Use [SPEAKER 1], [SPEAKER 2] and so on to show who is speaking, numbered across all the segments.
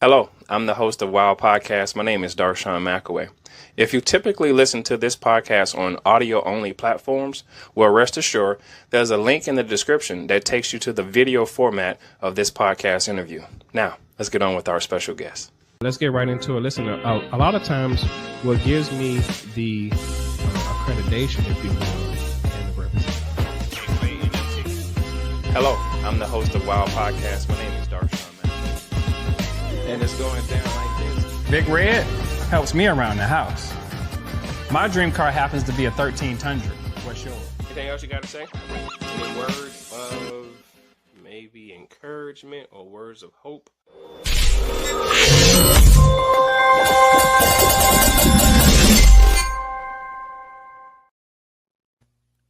[SPEAKER 1] Hello, I'm the host of Wow Podcast. My name is Darshawn McAway. If you typically listen to this podcast on audio-only platforms, well, rest assured, there's a link in the description that takes you to the video format of this podcast interview. Now, let's get on with our special guest. Let's get right into it. Listen, a lot of times what gives me the accreditation, if you will, and the representation. Hello, I'm the host of Wow Podcast. My name is Darshawn. And it's going down like this. Big Red helps me around the house. My dream car happens to be a 13 Tundra. What's yours? Anything else you got to say? Any words of maybe encouragement or words of hope?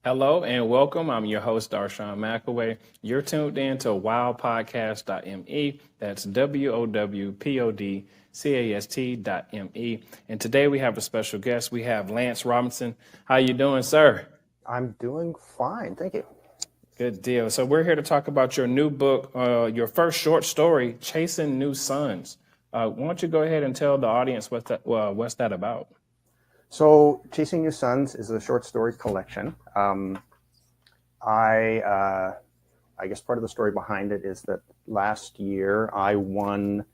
[SPEAKER 1] Hello and welcome. I'm your host, Darshawn McAway. You're tuned in to wowpodcast.me. That's WOWPODCAST.me. And today we have a special guest. We have Lance Robinson. How you doing, sir?
[SPEAKER 2] I'm doing fine. Thank you.
[SPEAKER 1] Good deal. So we're here to talk about your new book, your first short story, Chasing New Suns. Why don't you go ahead and tell the audience what's that about?
[SPEAKER 2] So Chasing New Suns is a short story collection. I guess part of the story behind it is that last year I won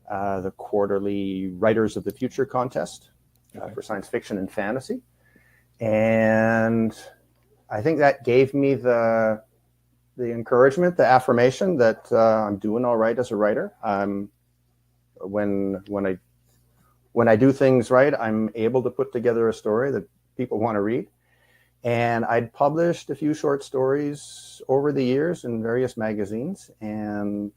[SPEAKER 2] the quarterly Writers of the Future contest for science fiction and fantasy. And I think that gave me the encouragement, the affirmation that I'm doing all right as a writer. When I do things right, I'm able to put together a story that people want to read. And I'd published a few short stories over the years in various magazines. And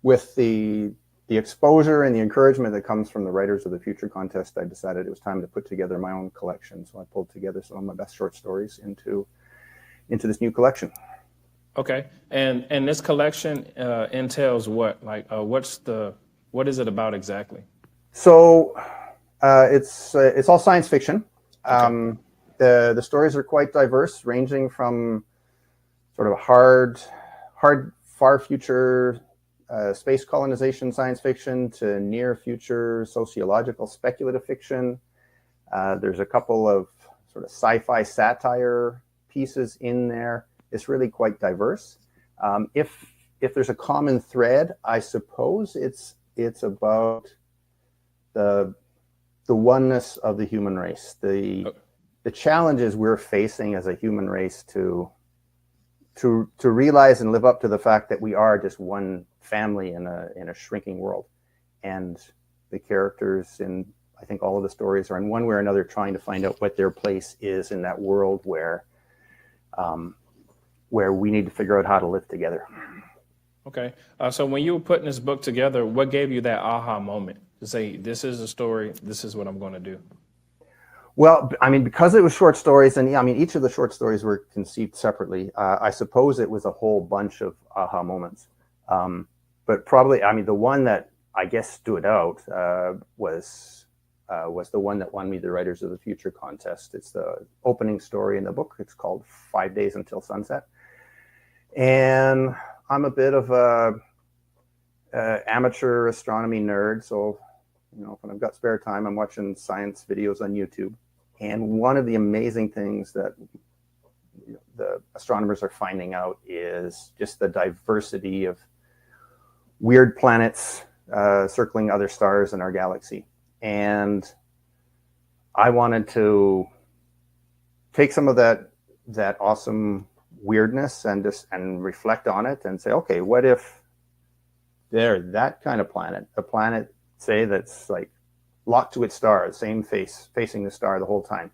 [SPEAKER 2] with the exposure and the encouragement that comes from the Writers of the Future contest, I decided it was time to put together my own collection. So I pulled together some of my best short stories into this new collection.
[SPEAKER 1] Okay. And this collection entails what? What is it about exactly?
[SPEAKER 2] So it's all science fiction.
[SPEAKER 1] Okay.
[SPEAKER 2] The stories are quite diverse, ranging from sort of hard, far future space colonization science fiction to near future sociological speculative fiction. There's a couple of sort of sci-fi satire pieces in there. It's really quite diverse. If there's a common thread, I suppose it's about the oneness of the human race, the challenges we're facing as a human race to realize and live up to the fact that we are just one family in a shrinking world. And the characters in, I think, all of the stories are in one way or another trying to find out what their place is in that world where we need to figure out how to live together.
[SPEAKER 1] Okay. So when you were putting this book together, what gave you that aha moment to say, this is a story, this is what I'm going to do?
[SPEAKER 2] Well, I mean, because it was short stories, and each of the short stories were conceived separately. I suppose it was a whole bunch of aha moments. But probably, the one that I guess stood out was the one that won me the Writers of the Future contest. It's the opening story in the book. It's called 5 Days Until Sunset. And I'm a bit of a amateur astronomy nerd, so when I've got spare time, I'm watching science videos on YouTube. And one of the amazing things that the astronomers are finding out is just the diversity of weird planets circling other stars in our galaxy. And I wanted to take some of that awesome weirdness and reflect on it and say, okay, what if they're that kind of planet, a planet, say, that's like locked to its star, same facing the star the whole time.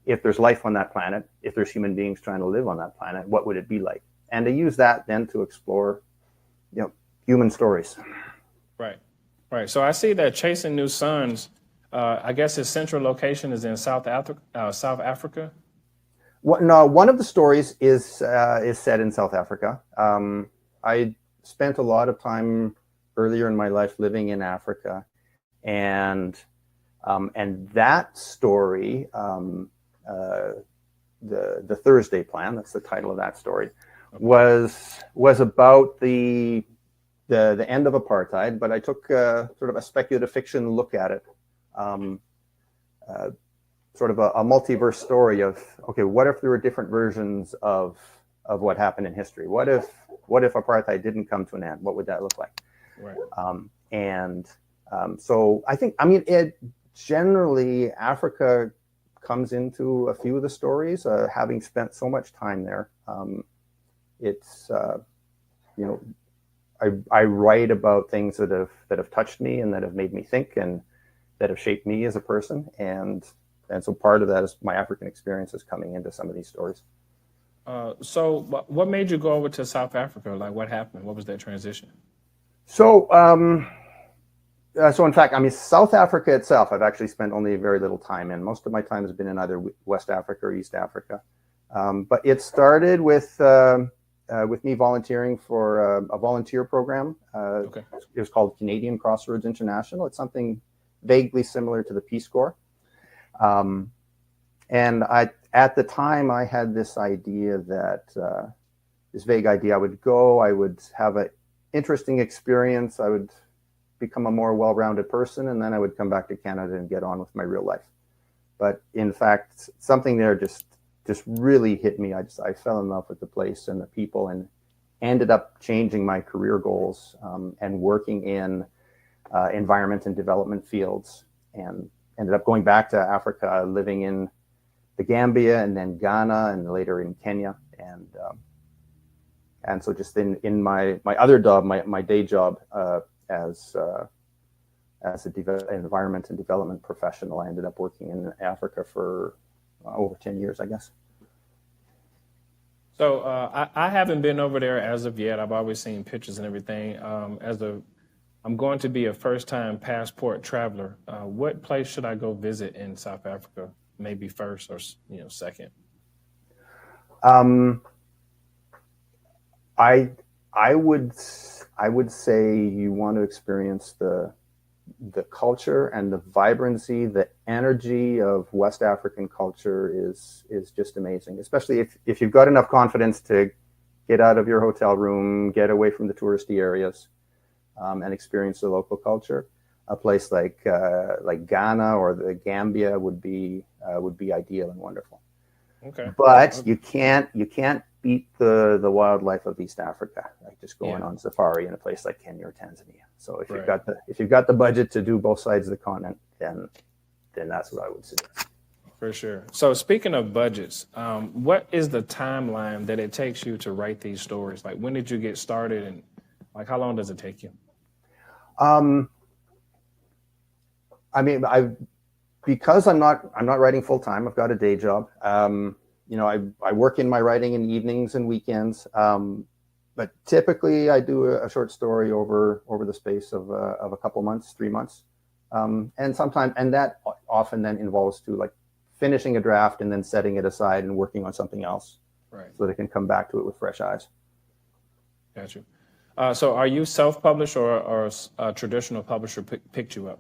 [SPEAKER 2] If there's life on that planet, if there's human beings trying to live on that planet, what would it be like? And to use that then to explore, human stories.
[SPEAKER 1] Right. So I see that Chasing New Suns, I guess its central location is in South Africa.
[SPEAKER 2] No, one of the stories is set in South Africa. I spent a lot of time earlier in my life living in Africa, and that story, the Thursday Plan, that's the title of that story, was about the the end of apartheid, but I took sort of a speculative fiction look at it, sort of a multiverse story of, okay, what if there were different versions of what happened in history? What if apartheid didn't come to an end? What would that look like?
[SPEAKER 1] Right.
[SPEAKER 2] So I think, it generally, Africa comes into a few of the stories, having spent so much time there. It's, I write about things that have touched me and that have made me think and that have shaped me as a person. And so part of that is my African experiences coming into some of these stories.
[SPEAKER 1] So what made you go over to South Africa? Like, what happened? What was that transition?
[SPEAKER 2] So in fact, South Africa itself, I've actually spent only very little time in. Most of my time has been in either West Africa or East Africa. But it started with me volunteering for a volunteer program.
[SPEAKER 1] Okay.
[SPEAKER 2] It was called Canadian Crossroads International. It's something vaguely similar to the Peace Corps. And at the time, I had this idea that, this vague idea, I would have an interesting experience, I would become a more well-rounded person, and then I would come back to Canada and get on with my real life. But in fact, something there just really hit me. I fell in love with the place and the people, and ended up changing my career goals, and working in environment and development fields, and ended up going back to Africa, living in the Gambia and then Ghana and later in Kenya. And so just in my other job, my day job, as an environment and development professional, I ended up working in Africa for over 10 years, I guess.
[SPEAKER 1] So I haven't been over there as of yet. I've always seen pictures and everything. I'm going to be a first-time passport traveler. What place should I go visit in South Africa? Maybe first or second.
[SPEAKER 2] I would say you want to experience the culture and the vibrancy, the energy of West African culture is just amazing. Especially if you've got enough confidence to get out of your hotel room, get away from the touristy areas, and experience the local culture. A place like Ghana or the Gambia would be ideal and wonderful.
[SPEAKER 1] Okay.
[SPEAKER 2] But you can't beat the wildlife of East Africa, like just going on safari in a place like Kenya or Tanzania. So if you've got the budget to do both sides of the continent, then that's what I would suggest.
[SPEAKER 1] For sure. So speaking of budgets, what is the timeline that it takes you to write these stories? Like, when did you get started, and like how long does it take you?
[SPEAKER 2] Because I'm not writing full time. I've got a day job. I work in my writing in evenings and weekends. But typically, I do a short story over the space of a couple months, 3 months, and that often then involves like finishing a draft and then setting it aside and working on something else,
[SPEAKER 1] right,
[SPEAKER 2] so that I can come back to it with fresh eyes.
[SPEAKER 1] Got you. So, are you self-published or a traditional publisher picked you up?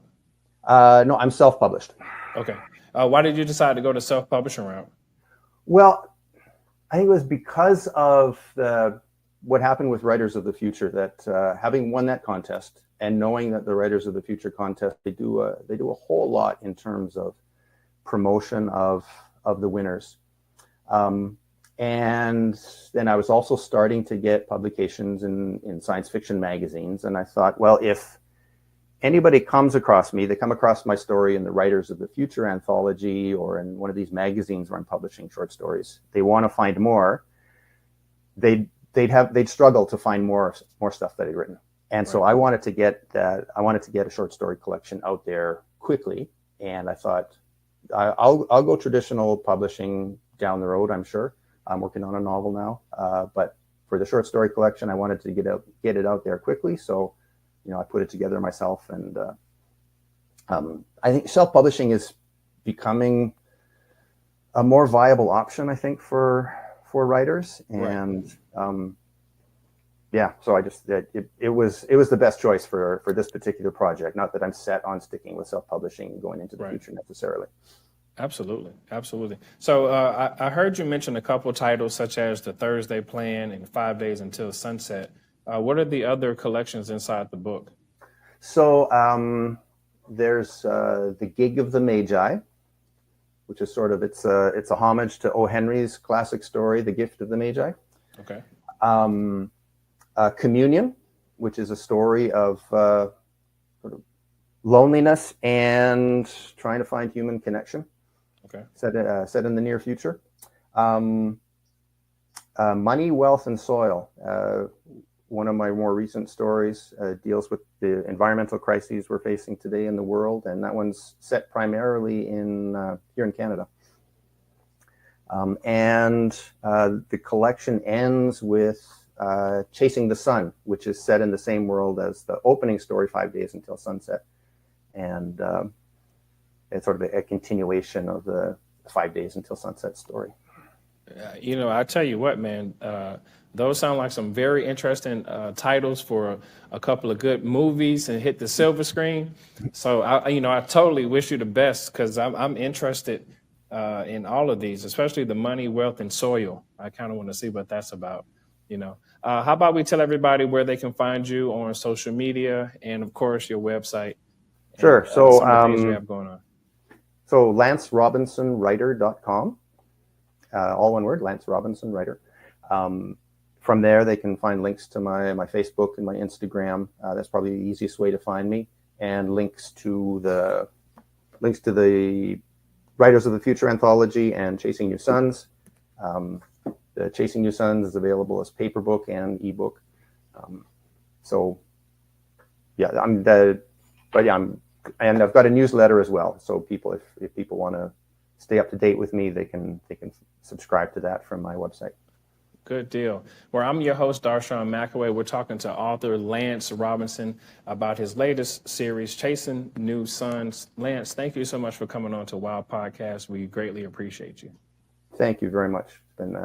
[SPEAKER 2] No, I'm self-published.
[SPEAKER 1] Okay. Why did you decide to go the self-publishing route?
[SPEAKER 2] Well, I think it was because of what happened with Writers of the Future, that having won that contest and knowing that the Writers of the Future contest, they do a whole lot in terms of promotion of the winners. And then I was also starting to get publications in science fiction magazines. And I thought, well, if anybody comes across me, they come across my story in the Writers of the Future anthology or in one of these magazines where I'm publishing short stories, they want to find more, they'd struggle to find more stuff that I'd written. And so I wanted to get a short story collection out there quickly. And I thought, I'll go traditional publishing down the road, I'm sure. I'm working on a novel now. But for the short story collection, I wanted to get it out there quickly. So, I put it together myself, and I think self-publishing is becoming a more viable option, I think, for writers. And so I just it was the best choice for this particular project. Not that I'm set on sticking with self-publishing going into the future necessarily.
[SPEAKER 1] Absolutely. So I heard you mention a couple of titles such as The Thursday Plan and 5 Days Until Sunset. What are the other collections inside the book?
[SPEAKER 2] So there's the Gig of the Magi, which is sort of it's a homage to O. Henry's classic story, The Gift of the Magi.
[SPEAKER 1] Okay.
[SPEAKER 2] Communion, which is a story of sort of loneliness and trying to find human connection.
[SPEAKER 1] Okay.
[SPEAKER 2] Set in the near future. Money, Wealth, and Soil. One of my more recent stories deals with the environmental crises we're facing today in the world, and that one's set primarily in here in Canada. The collection ends with Chasing the Sun, which is set in the same world as the opening story, 5 Days Until Sunset. And it's sort of a continuation of the 5 Days Until Sunset story.
[SPEAKER 1] I tell you what, man, those sound like some very interesting titles for a couple of good movies and hit the silver screen. So I totally wish you the best, because I'm interested in all of these, especially the Money, Wealth, and Soil. I kind of want to see what that's about. How about we tell everybody where they can find you on social media and, of course, your website.
[SPEAKER 2] Sure.
[SPEAKER 1] And,
[SPEAKER 2] so
[SPEAKER 1] some of the things you have going on.
[SPEAKER 2] So LanceRobinsonWriter.com. All one word, Lance Robinson Writer. From there, they can find links to my Facebook and my Instagram. That's probably the easiest way to find me, and links to the Writers of the Future anthology and Chasing New Suns. The Chasing New Suns is available as paper book and ebook. And I've got a newsletter as well. So people, if people want to stay up to date with me, they can subscribe to that from my website.
[SPEAKER 1] Good deal. Well, I'm your host, Darshawn McAway. We're talking to author Lance Robinson about his latest series, Chasing New Suns. Lance, thank you so much for coming on to Wild Podcast. We greatly appreciate you.
[SPEAKER 2] Thank you very much. It's been